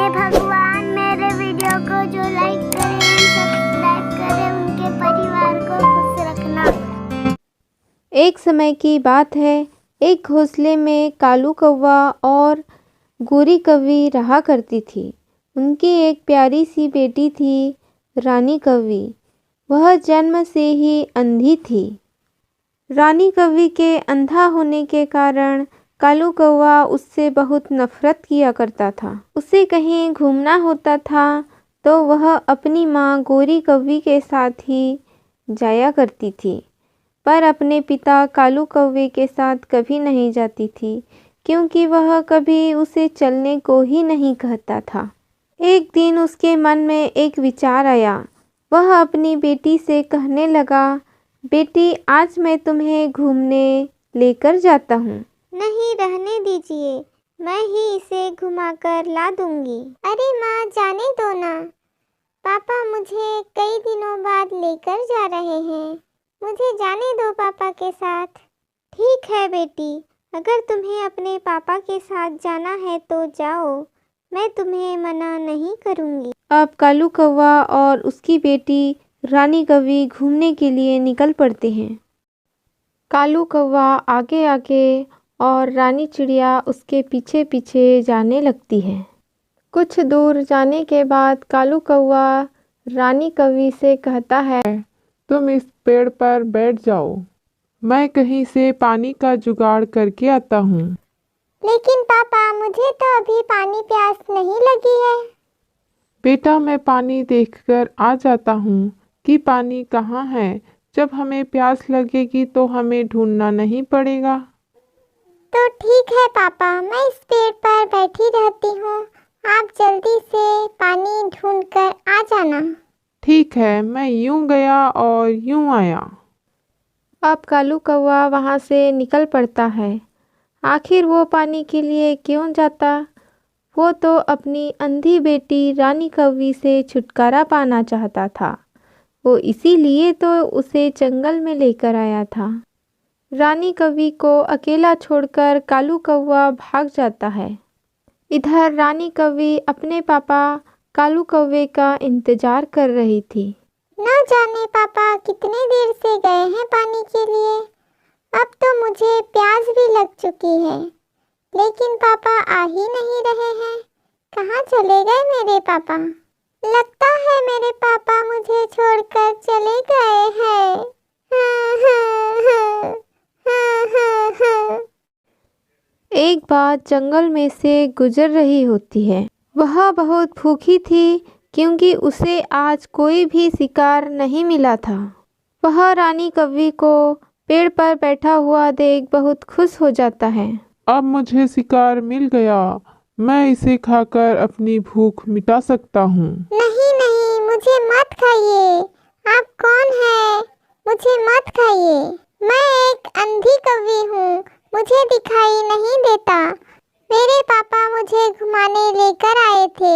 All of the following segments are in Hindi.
हे भगवान, मेरे वीडियो को जो लाइक करें, सब्सक्राइब करें, उनके परिवार को खुश रखना। एक समय की बात है, एक घोंसले में कालू कौवा और गोरी कौवी रहा करती थी। उनकी एक प्यारी सी बेटी थी, रानी कौवी। वह जन्म से ही अंधी थी। रानी कौवी के अंधा होने के कारण कालू कौवा उससे बहुत नफरत किया करता था। उसे कहीं घूमना होता था तो वह अपनी माँ गोरी कौवी के साथ ही जाया करती थी, पर अपने पिता कालू कौवे के साथ कभी नहीं जाती थी, क्योंकि वह कभी उसे चलने को ही नहीं कहता था। एक दिन उसके मन में एक विचार आया। वह अपनी बेटी से कहने लगा, बेटी, आज मैं तुम्हें घूमने लेकर जाता हूँ। नहीं, रहने दीजिए, मैं ही इसे घुमाकर ला दूंगी। अरे माँ, जाने दो ना, पापा मुझे कई दिनों बाद लेकर जा रहे हैं। मुझे जाने दो पापा के साथ। ठीक है बेटी, अगर तुम्हें अपने पापा के साथ जाना है तो जाओ, मैं तुम्हें मना नहीं करूँगी। अब कालू कौवा और उसकी बेटी रानी कौवी घूमने के लिए निकल पड़ते हैं। कालू कौवा आगे आगे और रानी चिड़िया उसके पीछे पीछे जाने लगती है। कुछ दूर जाने के बाद कालू कौवा रानी कौवी से कहता है, तुम इस पेड़ पर बैठ जाओ, मैं कहीं से पानी का जुगाड़ करके आता हूँ। लेकिन पापा, मुझे तो अभी पानी प्यास नहीं लगी है। बेटा, मैं पानी देखकर आ जाता हूँ कि पानी कहाँ है। जब हमें प्यास लगेगी तो हमें ढूंढना नहीं पड़ेगा। तो ठीक है पापा, मैं इस पेड़ पर बैठी रहती हूँ, आप जल्दी से पानी ढूंढ कर आ जाना। ठीक है, मैं यूं गया और यूं आया। अब कालू कौवा वहाँ से निकल पड़ता है। आखिर वो पानी के लिए क्यों जाता? वो तो अपनी अंधी बेटी रानी कौवी से छुटकारा पाना चाहता था। वो इसीलिए तो उसे जंगल में लेकर आया था। रानी कौवी को अकेला छोड़कर कालू कौवा भाग जाता है। इधर रानी कौवी अपने पापा कालू कौवे का इंतजार कर रही थी। न जाने पापा कितने देर से गए हैं पानी के लिए। अब तो मुझे प्यास भी लग चुकी है, लेकिन पापा आ ही नहीं रहे हैं। कहाँ चले गए मेरे पापा? लगता है मेरे पापा मुझे छोड़कर चले गए हैं। एक बात जंगल में से गुजर रही होती है। वह बहुत भूखी थी, क्योंकि उसे आज कोई भी शिकार नहीं मिला था। वह रानी कौवी को पेड़ पर बैठा हुआ देख बहुत खुश हो जाता है। अब मुझे शिकार मिल गया, मैं इसे खाकर अपनी भूख मिटा सकता हूँ। नहीं नहीं, मुझे मत खाइए। आप कौन हैं? मुझे मत खाइए। मैं एक अंधी कौवी हूँ, मुझे दिखाई नहीं देता। मेरे पापा मुझे घुमाने लेकर आए थे,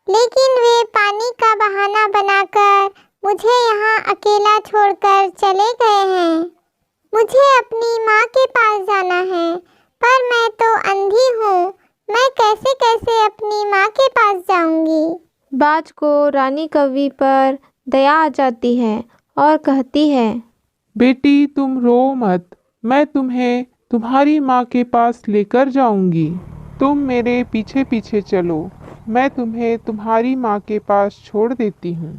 लेकिन वे पानी का बहाना बनाकर मुझे यहाँ अकेला छोड़कर चले गए हैं। मुझे अपनी माँ के पास जाना है, पर मैं तो अंधी हूँ। मैं कैसे कैसे अपनी माँ के पास जाऊँगी? बाज को रानी कौवी पर दया आ जाती है और कहती है, बेटी, तुम रो मत, मैं तुम्हें तुम्हारी माँ के पास लेकर जाऊंगी। तुम मेरे पीछे पीछे चलो, मैं तुम्हें तुम्हारी माँ के पास छोड़ देती हूँ।